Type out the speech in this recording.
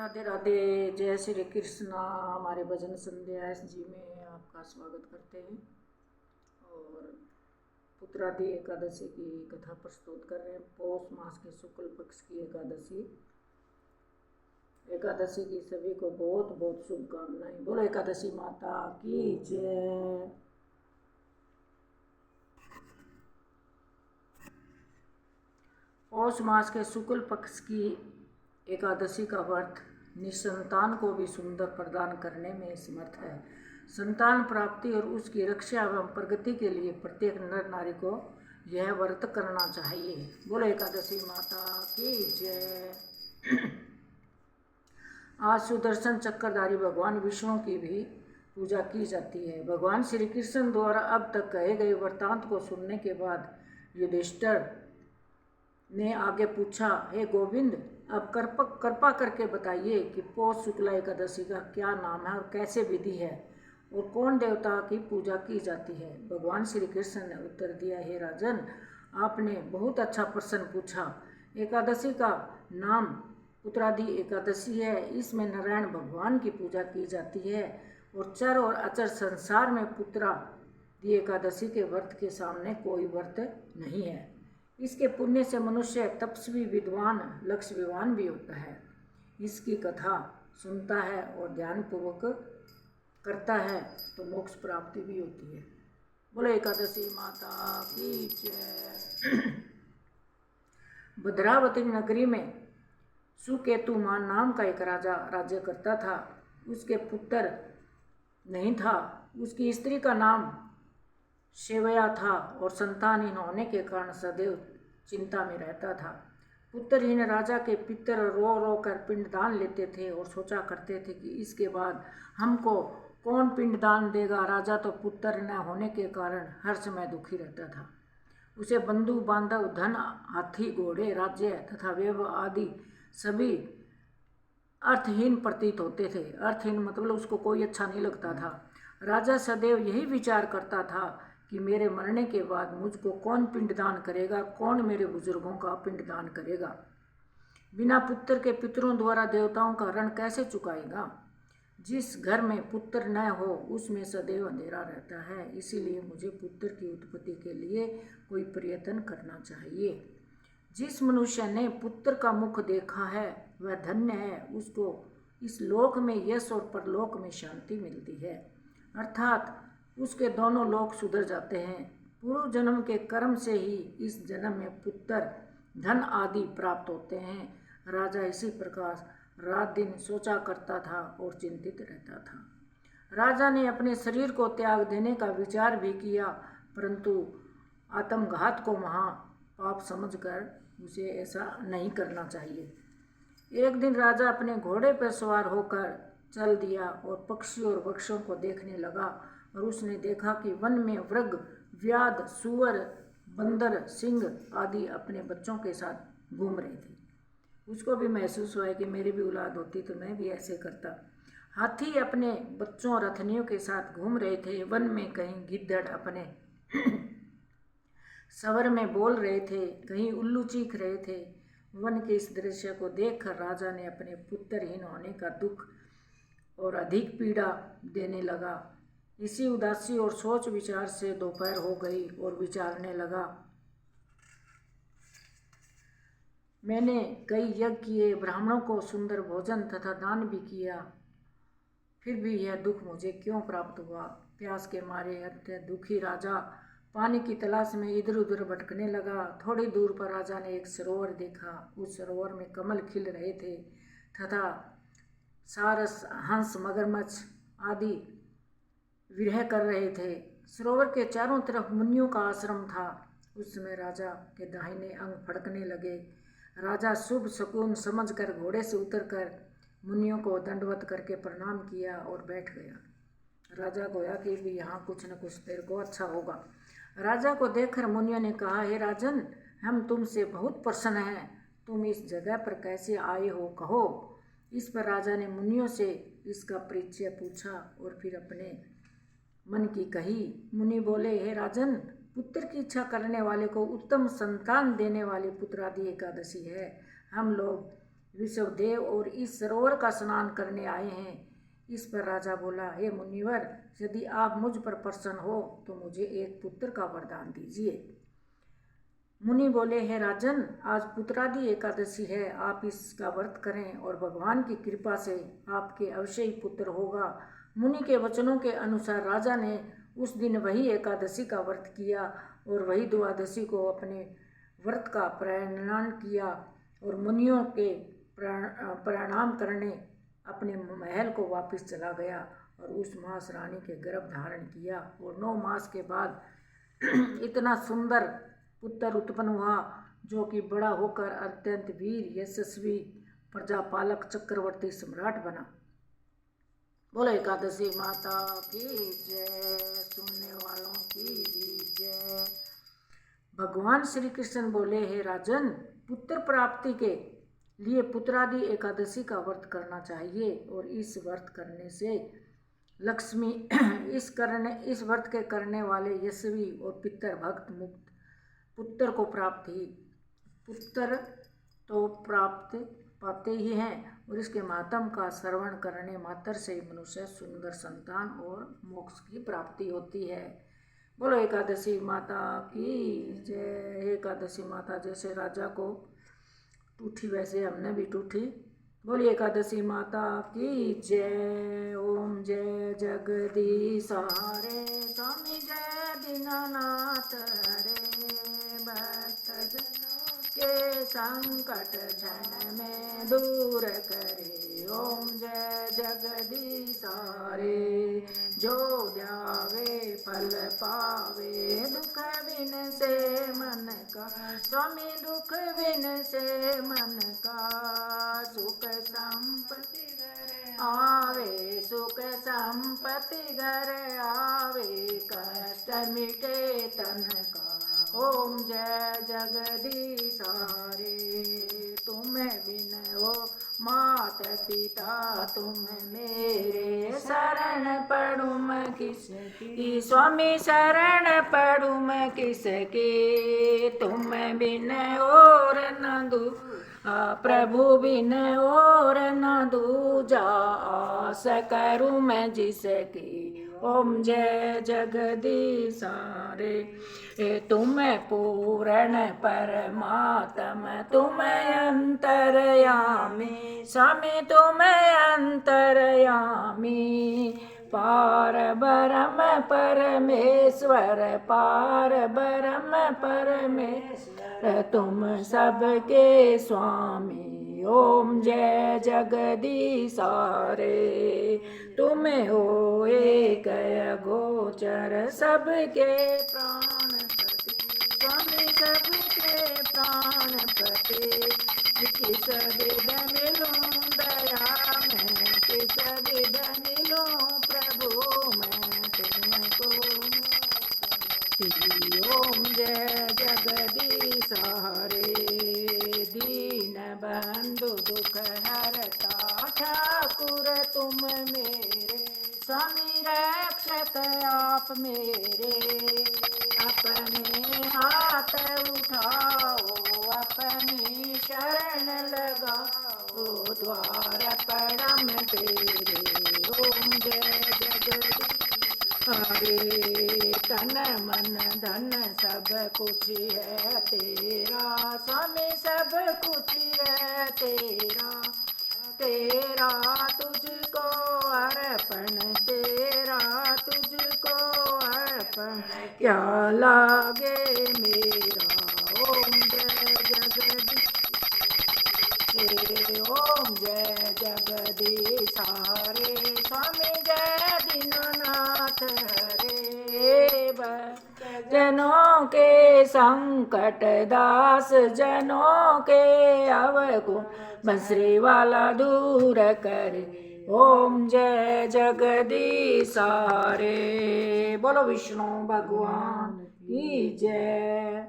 राधे राधे। जय श्री कृष्णा। हमारे भजन संध्या जी में आपका स्वागत करते हैं और पुत्रादि एकादशी की कथा प्रस्तुत कर रहे हैं। पौष मास के शुक्ल पक्ष की एकादशी की सभी को बहुत बहुत शुभकामनाएं। बोलो एकादशी माता की जय। पौष मास के शुक्ल पक्ष की एकादशी का व्रत निसंतान को भी सुंदर प्रदान करने में समर्थ है। संतान प्राप्ति और उसकी रक्षा एवं प्रगति के लिए प्रत्येक नर नारी को यह व्रत करना चाहिए। बोलो एकादशी माता की जय। आज सुदर्शन चक्रधारी भगवान विष्णु की भी पूजा की जाती है। भगवान श्री कृष्ण द्वारा अब तक कहे गए वृत्तांत को सुनने के बाद युधिष्ठिर ने आगे पूछा, हे गोविंद, अब कृपा करके बताइए कि पौष शुक्ला एकादशी का क्या नाम है और कैसे विधि है और कौन देवता की पूजा की जाती है। भगवान श्री कृष्ण ने उत्तर दिया, हे राजन, आपने बहुत अच्छा प्रश्न पूछा। एकादशी का नाम पुत्रादि एकादशी है। इसमें नारायण भगवान की पूजा की जाती है और चर और अचर संसार में पुत्रादि एकादशी के व्रत के सामने कोई व्रत नहीं है। इसके पुण्य से मनुष्य तपस्वी, विद्वान, लक्ष्यवान भी होता है। इसकी कथा सुनता है और ध्यानपूर्वक करता है तो मोक्ष प्राप्ति भी होती है। बोलो एकादशी माता की जय। भद्रावती नगरी में सुकेतुमान नाम का एक राजा राज्य करता था। उसके पुत्र नहीं था। उसकी स्त्री का नाम सेवया था और संतानहीन होने के कारण सदैव चिंता में रहता था। पुत्रहीन राजा के पितर रो रो कर पिंडदान लेते थे और सोचा करते थे कि इसके बाद हमको कौन पिंडदान देगा। राजा तो पुत्र न होने के कारण हर समय दुखी रहता था। उसे बंधु बांधव, धन, हाथी, घोड़े, राज्य तथा वैभव आदि सभी अर्थहीन प्रतीत होते थे। अर्थहीन मतलब उसको कोई अच्छा नहीं लगता था। राजा सदैव यही विचार करता था कि मेरे मरने के बाद मुझको कौन पिंडदान करेगा, कौन मेरे बुजुर्गों का पिंडदान करेगा। बिना पुत्र के पितरों द्वारा देवताओं का ऋण कैसे चुकाएगा। जिस घर में पुत्र न हो उसमें सदैव अंधेरा रहता है। इसीलिए मुझे पुत्र की उत्पत्ति के लिए कोई प्रयत्न करना चाहिए। जिस मनुष्य ने पुत्र का मुख देखा है वह धन्य है। उसको इस लोक में यश और परलोक में शांति मिलती है, अर्थात उसके दोनों लोक सुधर जाते हैं। पूर्व जन्म के कर्म से ही इस जन्म में पुत्र, धन आदि प्राप्त होते हैं। राजा इसी प्रकार रात दिन सोचा करता था और चिंतित रहता था। राजा ने अपने शरीर को त्याग देने का विचार भी किया, परंतु आत्मघात को महापाप समझकर उसे ऐसा नहीं करना चाहिए। एक दिन राजा अपने घोड़े पर सवार होकर चल दिया और पक्षी और वृक्षों को देखने लगा और उसने देखा कि वन में मृग, व्याध, सूअर, बंदर, सिंह आदि अपने बच्चों के साथ घूम रहे थे। उसको भी महसूस हुआ कि मेरी भी औलाद होती तो मैं भी ऐसे करता। हाथी अपने बच्चों और रथनियों के साथ घूम रहे थे। वन में कहीं गिद्धड़ अपने सवर में बोल रहे थे, कहीं उल्लू चीख रहे थे। वन के इस दृश्य को देखकर राजा ने अपने पुत्रहीन होने का दुख और अधिक पीड़ा देने लगा। इसी उदासी और सोच विचार से दोपहर हो गई और विचारने लगा, मैंने कई यज्ञ किए, ब्राह्मणों को सुंदर भोजन तथा दान भी किया, फिर भी यह दुख मुझे क्यों प्राप्त हुआ। प्यास के मारे अत्यंत दुखी राजा पानी की तलाश में इधर उधर भटकने लगा। थोड़ी दूर पर राजा ने एक सरोवर देखा। उस सरोवर में कमल खिल रहे थे तथा सारस, हंस, मगरमच्छ आदि विरह कर रहे थे। सरोवर के चारों तरफ मुनियों का आश्रम था। उस समय राजा के दाहिने अंग फड़कने लगे। राजा शुभ शकुन समझकर घोड़े से उतरकर मुनियों को दंडवत करके प्रणाम किया और बैठ गया। राजा गोया कि भी यहाँ कुछ न कुछ तेरे को अच्छा होगा। राजा को देखकर मुनियों ने कहा, हे राजन, हम तुमसे बहुत प्रसन्न हैं। तुम इस जगह पर कैसे आए हो, कहो। इस पर राजा ने मुनियों से इसका परिचय पूछा और फिर अपने मन की कही। मुनि बोले, हे राजन, पुत्र की इच्छा करने वाले को उत्तम संतान देने वाली पुत्रादि एकादशी है। हम लोग ऋषभदेव और इस सरोवर का स्नान करने आए हैं। इस पर राजा बोला, हे मुनिवर, यदि आप मुझ पर प्रसन्न हो तो मुझे एक पुत्र का वरदान दीजिए। मुनि बोले, हे राजन, आज पुत्रादि एकादशी है, आप इसका व्रत करें और भगवान की कृपा से आपके अवश्य ही पुत्र होगा। मुनि के वचनों के अनुसार राजा ने उस दिन वही एकादशी का व्रत किया और वही द्वादशी को अपने व्रत का प्रयाण किया और मुनियों के प्रणाम करने अपने महल को वापस चला गया और उस मास रानी के गर्भ धारण किया और 9 मास के बाद इतना सुंदर पुत्र उत्पन्न हुआ जो कि बड़ा होकर अत्यंत वीर यशस्वी प्रजापालक चक्रवर्ती सम्राट बना। बोलो एकादशी माता की जय, सुनने वालों की भी जय। भगवान श्री कृष्ण बोले, हे राजन, पुत्र प्राप्ति के लिए पुत्रादि एकादशी का व्रत करना चाहिए और इस व्रत करने से लक्ष्मी इस व्रत के करने वाले यशस्वी और पितर भक्त मुक्त पुत्र को प्राप्त ही पुत्र तो प्राप्त पाते ही हैं और इसके मातम का श्रवण करने मात्र से मनुष्य सुंदर संतान और मोक्ष की प्राप्ति होती है। बोलो एकादशी माता की जय। एकादशी माता जैसे राजा को टूठी वैसे हमने भी टूठी। बोलिए एकादशी माता की जय। ओम जय जगदीश हरे, स्वामी जय दीनानाथ हरे, भक्तजनों के संकट क्षण में दूर करे। ओम जय जगदीश हरे, जो ध्यावे फल पावे, दुख बिन से मन का, स्वामी दुख बिन से मन का, सुख संपत्ति आवे, सुख संपत्ति घर आवे, कष्ट मिटे तन का। ओम जय जगदीश हरे, तुम्हें बिन हो मात पिता, तुम मेरे शरण पड़ूं मैं किसकी, स्वामी शरण पड़ूं मैं किसकी, तुम बिन और न दू प्रभु बिन और न दूजा, आस करूं मैं जिसकी। ओम जय जगदीश हरे, तुम पूर्ण परमात्मा, तुम अंतर्यामी, स्वामी तुम अंतर्यामी, पार ब्रह्म परमेश्वर, पार ब्रह्म परमेश्वर, तुम सबके स्वामी। ओम जय जगदीश हरे, तुम हो एक गोचर, सबके प्राण पति, स्वामी सबके प्राण पति, किस विध मिलूं दया में, किस विध मिलूं प्रभु मैं तुमको। ओम जय जगदीश हरे, दीन बंधु दुख हरता ठाकुर तुम मेरे, स्वामी रक्षक आप मेरे, अपने हाथ उठाओ, अपनी शरण लगाओ, द्वार परम तेरे। ओम जय जगदीश हरे, तन मन धन सब कुछ है तेरा, स्वामी सब कुछ है तेरा, तेरा तुझको अर्पण, तेरा तुझको अर्पण, क्या लागे मेरा। ओम जय जगदीश, ओम जय जगदीश हरे, स्वामी जय दीनानाथ हरे, जनों के संकट दास, जनों के अवगुण बंसरी वाला दूर करे। ओम जय जगदीश हरे, बोलो विष्णु भगवान की जय।